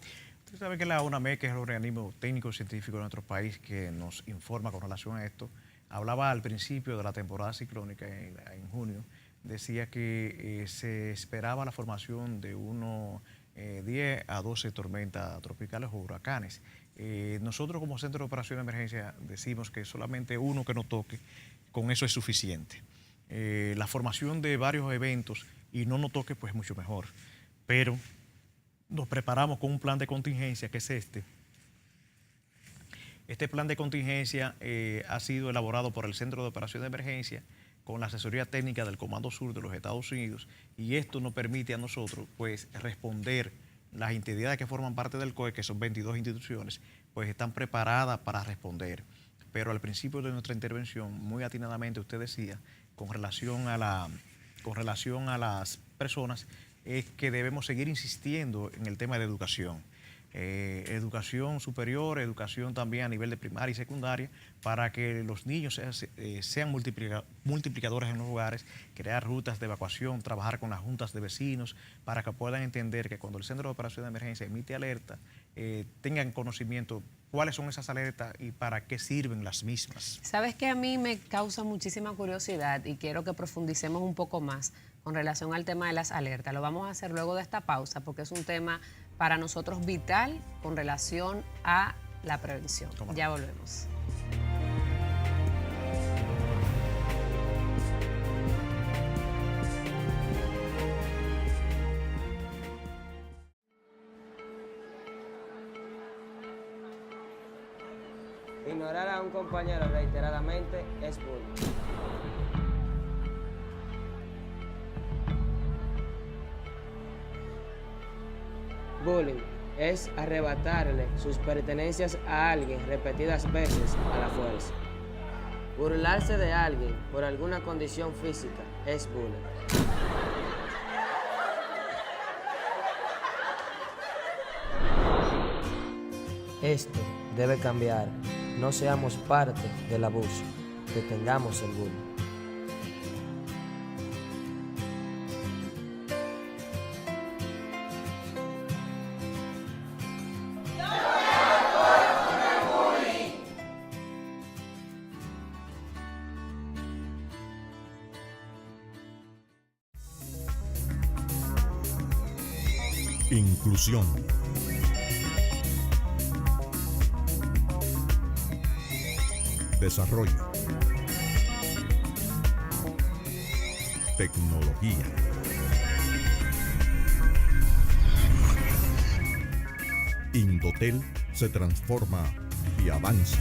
Usted sabe que la UNAMED, que es el organismo técnico científico de nuestro país que nos informa con relación a esto, hablaba al principio de la temporada ciclónica en junio, decía que se esperaba la formación de unos 10 a 12 tormentas tropicales o huracanes. Nosotros como Centro de Operación de Emergencia decimos que solamente uno que nos toque, con eso es suficiente. La formación de varios eventos y no nos toque, pues mucho mejor. Pero nos preparamos con un plan de contingencia que es este. Este plan de contingencia ha sido elaborado por el Centro de Operación de Emergencia con la asesoría técnica del Comando Sur de los Estados Unidos, y esto nos permite a nosotros pues responder. Las entidades que forman parte del COE, que son 22 instituciones, pues están preparadas para responder. Pero al principio de nuestra intervención, muy atinadamente usted decía, con relación a las personas, es que debemos seguir insistiendo en el tema de educación. Educación superior, educación también a nivel de primaria y secundaria, para que los niños sean multiplicadores en los hogares, crear rutas de evacuación, trabajar con las juntas de vecinos, para que puedan entender que cuando el Centro de Operación de Emergencia emite alerta, tengan conocimiento cuáles son esas alertas y para qué sirven las mismas.
Sabes que a mí me causa muchísima curiosidad y quiero que profundicemos un poco más con relación al tema de las alertas. Lo vamos a hacer luego de esta pausa porque es un tema para nosotros vital con relación a la prevención. Ya volvemos.
Ignorar a un compañero reiteradamente es bullying. Bullying es arrebatarle sus pertenencias a alguien repetidas veces a la fuerza. Burlarse de alguien por alguna condición física es bullying. Esto debe cambiar. No seamos parte del abuso. Detengamos el bullying.
Inclusión. Desarrollo. Tecnología. Indotel se transforma y avanza.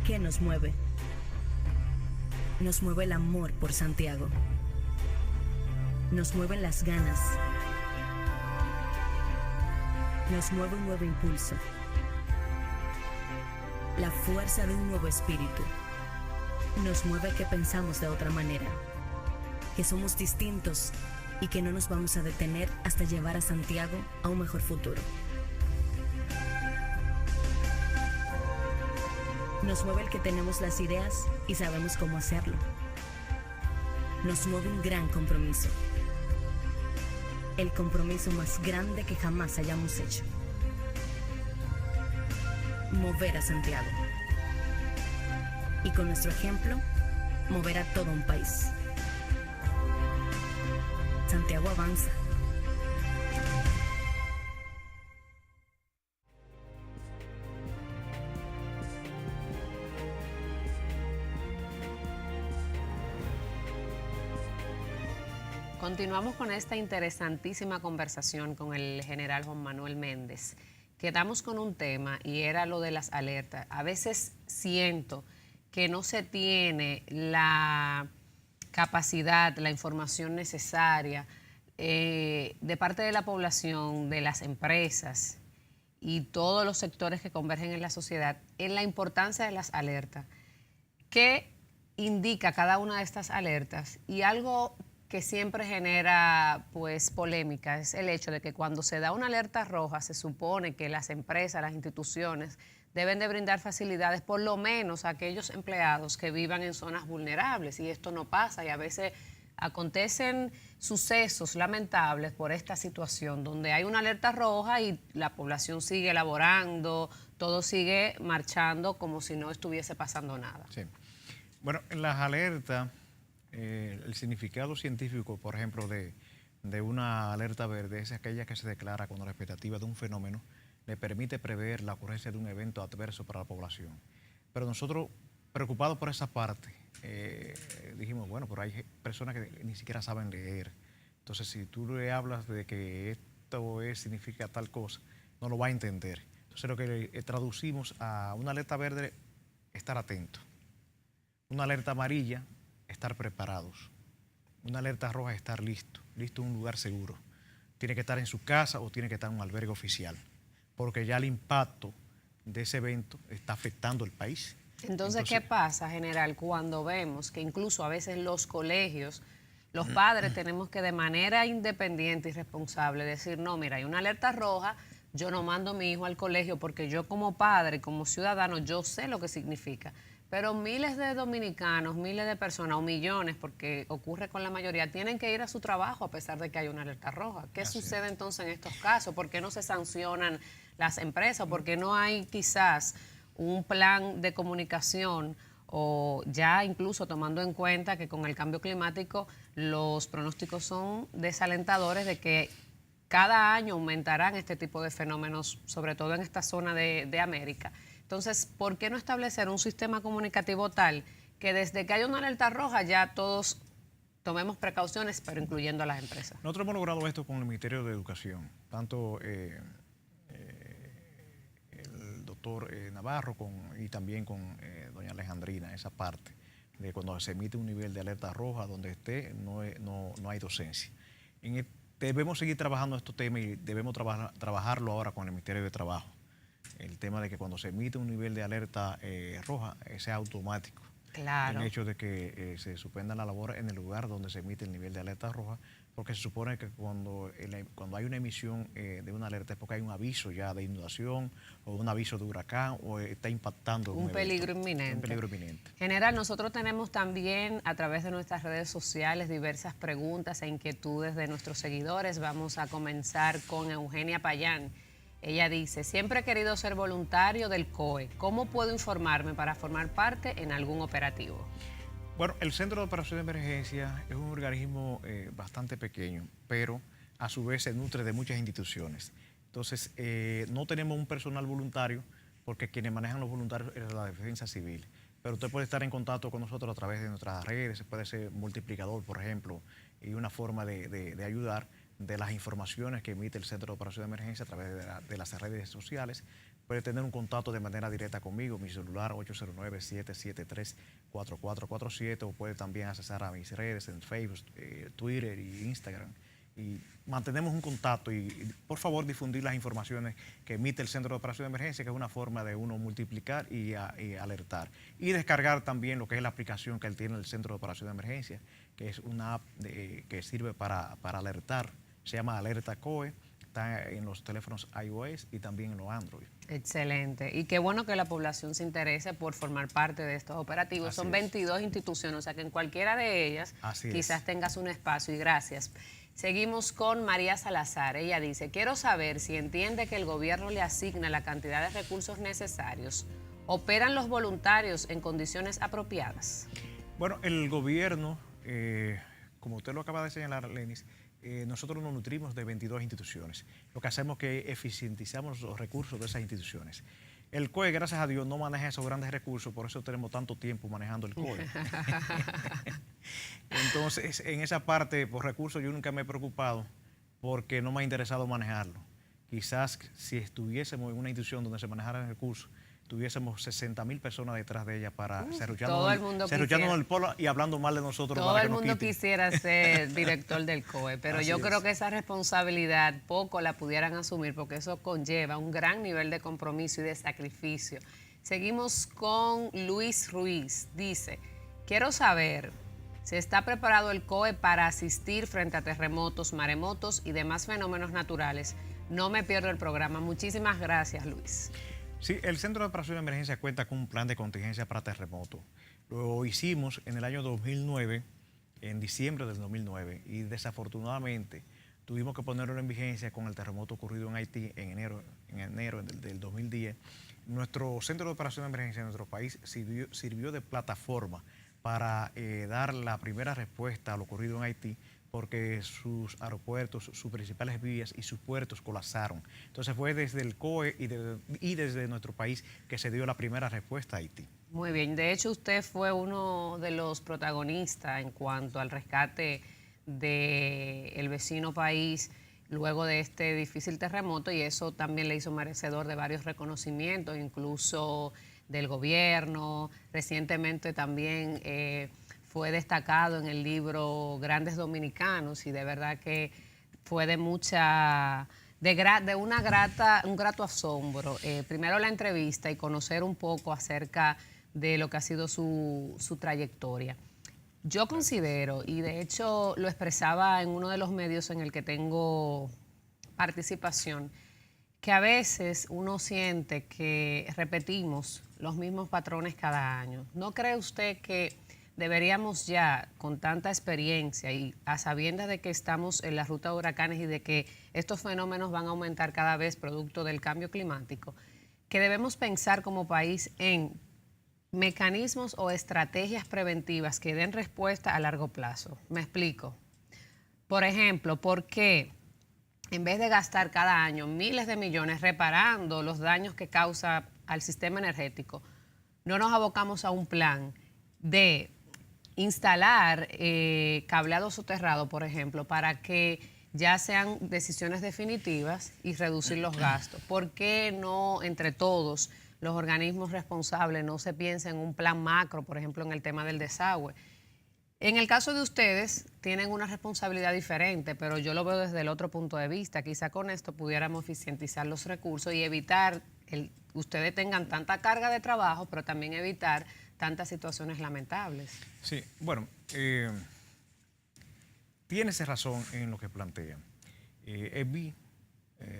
¿Qué nos mueve? Nos mueve el amor por Santiago. Nos mueven las ganas. Nos mueve un nuevo impulso. La fuerza de un nuevo espíritu. Nos mueve que pensamos de otra manera. Que somos distintos y que no nos vamos a detener hasta llevar a Santiago a un mejor futuro. Nos mueve el que tenemos las ideas y sabemos cómo hacerlo. Nos mueve un gran compromiso. El compromiso más grande que jamás hayamos hecho. Mover a Santiago. Y con nuestro ejemplo, mover a todo un país. Santiago avanza.
Continuamos con esta interesantísima conversación con el general Juan Manuel Méndez. Quedamos con un tema y era lo de las alertas. A veces siento que no se tiene la capacidad, la información necesaria de parte de la población, de las empresas y todos los sectores que convergen en la sociedad en la importancia de las alertas. ¿Qué indica cada una de estas alertas? Y algo que siempre genera pues polémica es el hecho de que cuando se da una alerta roja se supone que las empresas, las instituciones deben de brindar facilidades por lo menos a aquellos empleados que vivan en zonas vulnerables, y esto no pasa, y a veces acontecen sucesos lamentables por esta situación donde hay una alerta roja y la población sigue laborando, todo sigue marchando como si no estuviese pasando nada.
Sí. Bueno, en las alertas, el significado científico, por ejemplo, de una alerta verde es aquella que se declara cuando la expectativa de un fenómeno le permite prever la ocurrencia de un evento adverso para la población. Pero nosotros, preocupados por esa parte, dijimos, bueno, pero hay personas que ni siquiera saben leer. Entonces, si tú le hablas de que esto significa tal cosa, no lo va a entender. Entonces, lo que traducimos a una alerta verde, estar atento. Una alerta amarilla, estar preparados. Una alerta roja, estar listo en un lugar seguro. Tiene que estar en su casa o tiene que estar en un albergue oficial, porque ya el impacto de ese evento está afectando el país.
Entonces, ¿qué pasa, general, cuando vemos que incluso a veces los colegios, los padres tenemos que de manera independiente y responsable decir, no, mira, hay una alerta roja, yo no mando a mi hijo al colegio porque yo como padre, como ciudadano, yo sé lo que significa? Pero miles de dominicanos, miles de personas o millones, porque ocurre con la mayoría, tienen que ir a su trabajo a pesar de que hay una alerta roja. ¿Qué sucede entonces en estos casos? ¿Por qué no se sancionan las empresas? ¿Por qué no hay quizás un plan de comunicación o ya incluso tomando en cuenta que con el cambio climático los pronósticos son desalentadores de que cada año aumentarán este tipo de fenómenos, sobre todo en esta zona de América? Entonces, ¿por qué no establecer un sistema comunicativo tal que desde que hay una alerta roja ya todos tomemos precauciones, pero incluyendo a las empresas?
Nosotros hemos logrado esto con el Ministerio de Educación, tanto el doctor Navarro y también con doña Alejandrina, esa parte de cuando se emite un nivel de alerta roja, donde esté, no hay docencia. Debemos seguir trabajando estos temas y debemos trabajarlo ahora con el Ministerio de Trabajo. El tema de que cuando se emite un nivel de alerta roja, sea automático.
Claro.
El hecho de que se suspenda la labor en el lugar donde se emite el nivel de alerta roja, porque se supone que cuando hay una emisión de una alerta es porque hay un aviso ya de inundación o un aviso de huracán o está impactando
un peligro inminente.
Un peligro inminente.
General, nosotros tenemos también a través de nuestras redes sociales diversas preguntas e inquietudes de nuestros seguidores. Vamos a comenzar con Eugenia Payán. Ella dice, siempre he querido ser voluntario del COE. ¿Cómo puedo informarme para formar parte en algún operativo?
Bueno, el Centro de Operaciones de Emergencia es un organismo bastante pequeño, pero a su vez se nutre de muchas instituciones. Entonces, no tenemos un personal voluntario porque quienes manejan los voluntarios es la Defensa Civil. Pero usted puede estar en contacto con nosotros a través de nuestras redes, puede ser multiplicador, por ejemplo, y una forma de ayudar de las informaciones que emite el Centro de Operaciones de Emergencia a través de las redes sociales. Puede tener un contacto de manera directa conmigo, mi celular 809-773-4447, o puede también accesar a mis redes en Facebook, Twitter e Instagram. Y mantenemos un contacto y por favor difundir las informaciones que emite el Centro de Operaciones de Emergencia, que es una forma de uno multiplicar y alertar. Y descargar también lo que es la aplicación que él tiene el Centro de Operaciones de Emergencia, que es una app que sirve para alertar. Se llama Alerta COE, está en los teléfonos iOS y también en los Android.
Excelente. Y qué bueno que la población se interese por formar parte de estos operativos. Son 22 instituciones, o sea que en cualquiera de ellas quizás tengas un espacio, y gracias. Seguimos con María Salazar. Ella dice, quiero saber si entiende que el gobierno le asigna la cantidad de recursos necesarios. ¿Operan los voluntarios en condiciones apropiadas?
Bueno, el gobierno, como usted lo acaba de señalar, Lenis, nosotros nos nutrimos de 22 instituciones. Lo que hacemos es que eficientizamos los recursos de esas instituciones. El COE, gracias a Dios, no maneja esos grandes recursos, por eso tenemos tanto tiempo manejando el COE. Entonces, en esa parte, por recursos, yo nunca me he preocupado porque no me ha interesado manejarlo. Quizás si estuviésemos en una institución donde se manejaran recursos, tuviésemos 60.000 personas detrás de ella para serruchándonos el polo y hablando mal de nosotros.
Todo el mundo quisiera ser director del COE, pero yo creo que esa responsabilidad poco la pudieran asumir porque eso conlleva un gran nivel de compromiso y de sacrificio. Seguimos con Luis Ruiz. Dice, quiero saber si está preparado el COE para asistir frente a terremotos, maremotos y demás fenómenos naturales. No me pierdo el programa. Muchísimas gracias, Luis.
Sí, el Centro de Operaciones de Emergencia cuenta con un plan de contingencia para terremotos. Lo hicimos en el año 2009, en diciembre del 2009, y desafortunadamente tuvimos que ponerlo en vigencia con el terremoto ocurrido en Haití en enero del 2010. Nuestro Centro de Operaciones de Emergencia en nuestro país sirvió de plataforma para dar la primera respuesta a lo ocurrido en Haití, porque sus aeropuertos, sus principales vías y sus puertos colapsaron. Entonces fue desde el COE y desde nuestro país que se dio la primera respuesta a Haití.
Muy bien, de hecho usted fue uno de los protagonistas en cuanto al rescate del vecino país luego de este difícil terremoto, y eso también le hizo merecedor de varios reconocimientos, incluso del gobierno. Recientemente también fue destacado en el libro Grandes Dominicanos, y de verdad que fue de mucha... un grato asombro. Primero la entrevista y conocer un poco acerca de lo que ha sido su trayectoria. Yo considero, y de hecho lo expresaba en uno de los medios en el que tengo participación, que a veces uno siente que repetimos los mismos patrones cada año. ¿No cree usted que deberíamos ya, con tanta experiencia y a sabiendas de que estamos en la ruta de huracanes y de que estos fenómenos van a aumentar cada vez producto del cambio climático, que debemos pensar como país en mecanismos o estrategias preventivas que den respuesta a largo plazo? Me explico. Por ejemplo, ¿por qué en vez de gastar cada año miles de millones reparando los daños que causa al sistema energético, no nos abocamos a un plan de instalar cableado soterrado, por ejemplo, para que ya sean decisiones definitivas y reducir los gastos? ¿Por qué no entre todos los organismos responsables no se piensa en un plan macro, por ejemplo, en el tema del desagüe? En el caso de ustedes, tienen una responsabilidad diferente, pero yo lo veo desde el otro punto de vista. Quizá con esto pudiéramos eficientizar los recursos y evitar que ustedes tengan tanta carga de trabajo, pero también evitar tantas situaciones lamentables.
Sí, bueno, tienes razón en lo que plantean. Vi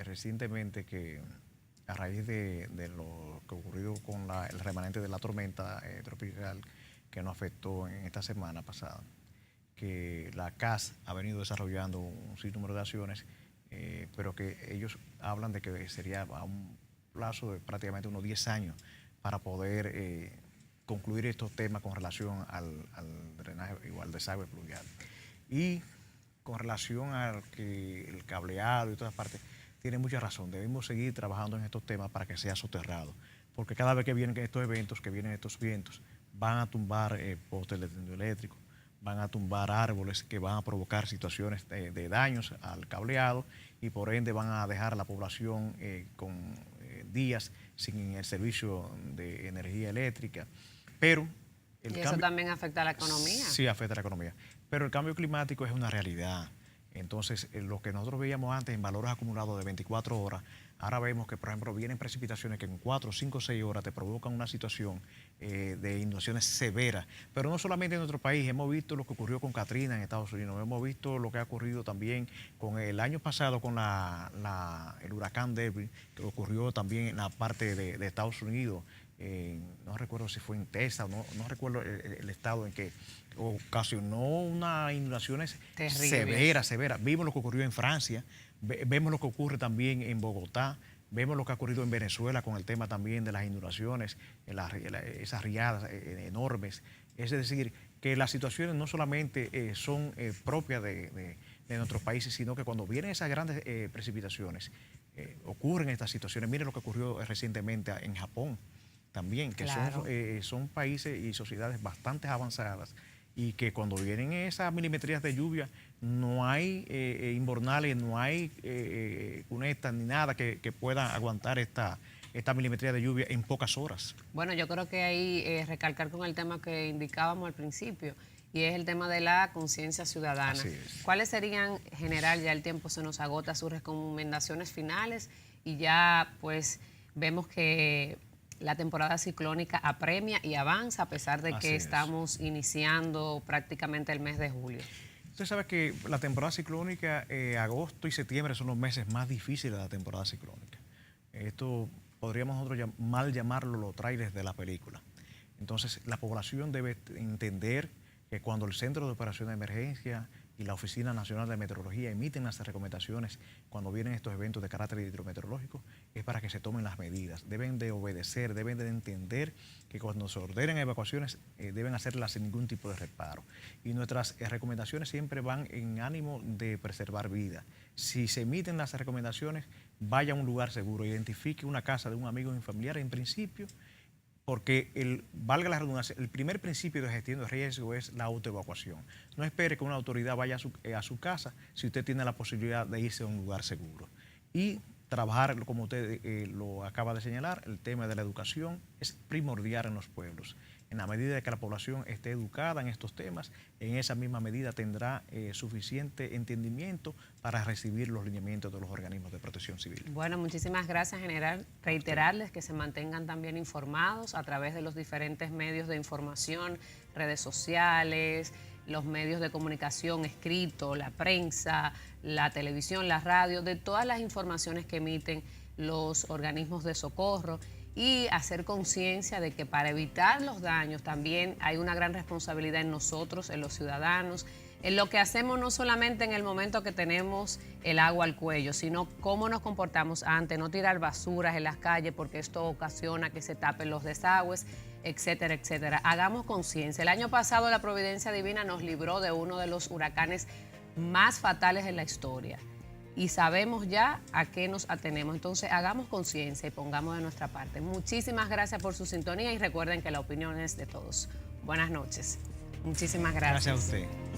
recientemente que a raíz de lo que ocurrió con el remanente de la tormenta tropical que nos afectó en esta semana pasada, que la CAS ha venido desarrollando un sinnúmero de acciones, pero que ellos hablan de que sería a un plazo de prácticamente unos 10 años para poder concluir estos temas con relación al drenaje o al desagüe pluvial. Y con relación al que el cableado y todas partes, tiene mucha razón. Debemos seguir trabajando en estos temas para que sea soterrado, porque cada vez que vienen estos eventos, que vienen estos vientos, van a tumbar postes de tendido eléctrico, van a tumbar árboles que van a provocar situaciones de daños al cableado, y por ende van a dejar a la población con días sin el servicio de energía eléctrica. Pero
¿Y eso también afecta a la economía?
Sí, afecta a la economía. Pero el cambio climático es una realidad. Entonces, lo que nosotros veíamos antes en valores acumulados de 24 horas, ahora vemos que, por ejemplo, vienen precipitaciones que en 4, 5, 6 horas te provocan una situación de inundaciones severas. Pero no solamente en nuestro país, hemos visto lo que ocurrió con Katrina en Estados Unidos, hemos visto lo que ha ocurrido también con el año pasado con el huracán Debby, que ocurrió también en la parte de Estados Unidos. No recuerdo si fue en Texas, no recuerdo el estado en que ocasionó unas inundaciones severas. Vimos lo que ocurrió en Francia, vemos lo que ocurre también en Bogotá, vemos lo que ha ocurrido en Venezuela con el tema también de las inundaciones, esas riadas enormes. Es decir, que las situaciones no solamente son propias de nuestros países, sino que cuando vienen esas grandes precipitaciones, ocurren estas situaciones. Miren lo que ocurrió recientemente en Japón también, que claro, son países y sociedades bastante avanzadas, y que cuando vienen esas milimetrías de lluvia no hay invernales, no hay cunetas ni nada que pueda aguantar esta milimetría de lluvia en pocas horas.
Bueno, yo creo que ahí recalcar con el tema que indicábamos al principio, y es el tema de la conciencia ciudadana. ¿Cuáles serían, en general, ya el tiempo se nos agota, sus recomendaciones finales? Y ya pues vemos que la temporada ciclónica apremia y avanza, a pesar de que estamos iniciando prácticamente el mes de julio.
Usted sabe que la temporada ciclónica, agosto y septiembre son los meses más difíciles de la temporada ciclónica. Esto podríamos nosotros mal llamarlo los trailers de la película. Entonces, la población debe entender que cuando el Centro de Operaciones de Emergencia y la Oficina Nacional de Meteorología emiten las recomendaciones cuando vienen estos eventos de carácter hidrometeorológico, es para que se tomen las medidas. Deben de obedecer, deben de entender que cuando se ordenen evacuaciones deben hacerlas sin ningún tipo de reparo. Y nuestras recomendaciones siempre van en ánimo de preservar vida. Si se emiten las recomendaciones, vaya a un lugar seguro, identifique una casa de un amigo o un familiar en principio, porque valga la redundancia, el primer principio de gestión de riesgo es la autoevacuación. No espere que una autoridad vaya a su casa si usted tiene la posibilidad de irse a un lugar seguro. Y trabajar, como usted lo acaba de señalar, el tema de la educación es primordial en los pueblos. En la medida que la población esté educada en estos temas, en esa misma medida tendrá suficiente entendimiento para recibir los lineamientos de los organismos de protección civil.
Bueno, muchísimas gracias, general. Reiterarles que se mantengan también informados a través de los diferentes medios de información, redes sociales, los medios de comunicación escrito, la prensa, la televisión, la radio, de todas las informaciones que emiten los organismos de socorro, y hacer conciencia de que para evitar los daños también hay una gran responsabilidad en nosotros, en los ciudadanos, en lo que hacemos no solamente en el momento que tenemos el agua al cuello, sino cómo nos comportamos antes, no tirar basuras en las calles porque esto ocasiona que se tapen los desagües, etcétera, etcétera. Hagamos conciencia. El año pasado la Providencia Divina nos libró de uno de los huracanes más fatales en la historia. Y sabemos ya a qué nos atenemos. Entonces, hagamos conciencia y pongamos de nuestra parte. Muchísimas gracias por su sintonía y recuerden que la opinión es de todos. Buenas noches. Muchísimas gracias.
Gracias a usted.